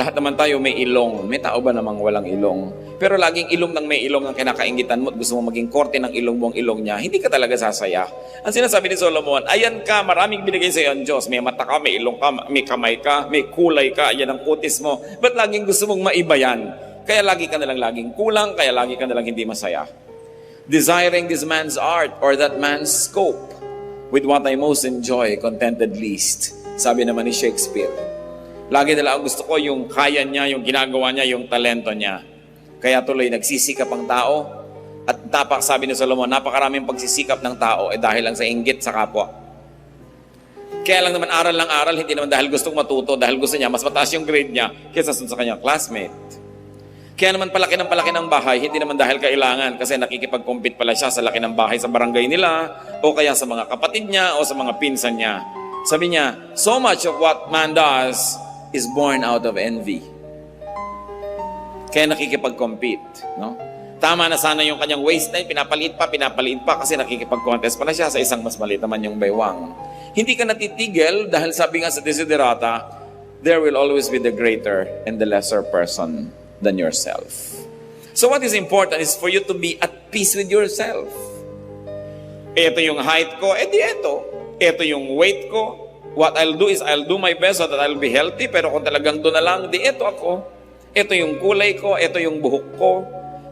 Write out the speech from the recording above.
Lahat naman tayo may ilong. May tao ba namang walang ilong? Pero laging ilong ng may ilong ang kinakaingitan mo at gusto mo maging korte ng ilong mo ang ilong niya, hindi ka talaga sasaya. Ang sinasabi ni Solomon, ayan ka, maraming binigay sa iyo ang Diyos. May mata ka, may ilong ka, may kamay ka, may kulay ka, ayan ang kutis mo. Ba't laging gusto mong maiba yan? Kaya lagi ka nalang laging kulang, kaya lagi ka nalang hindi masaya. Desiring this man's art or that man's scope, with what I most enjoy, contented least. Sabi naman ni Shakespeare. Lagi nila ang gusto ko yung kaya niya, yung ginagawa niya, yung talento niya. Kaya tuloy nagsisikap ang tao. At sabi ni Solomon, napakaraming pagsisikap ng tao dahil lang sa inggit sa kapwa. Kaya lang naman aral ng aral, hindi naman dahil gustong matuto, dahil gusto niya, mas mataas yung grade niya kaysa sa kanyang classmate. Kaya naman palaki ng bahay, hindi naman dahil kailangan kasi nakikipag-compete pala siya sa laki ng bahay sa barangay nila o kaya sa mga kapatid niya o sa mga pinsan niya. Sabi niya, so much of what man does is born out of envy. Kaya nakikipag-compete, no? Tama na sana yung kanyang waistline, pinapaliit pa kasi nakikipag-contest pala siya sa isang mas maliit naman yung baywang. Hindi ka natitigil dahil sabi nga sa Desiderata, there will always be the greater and the lesser person than yourself. So what is important is for you to be at peace with yourself. Ito yung height ko, edi ito. Ito yung weight ko. What I'll do is I'll do my best so that I'll be healthy, pero kung talagang doon na lang, di ito ako. Ito yung kulay ko, ito yung buhok ko.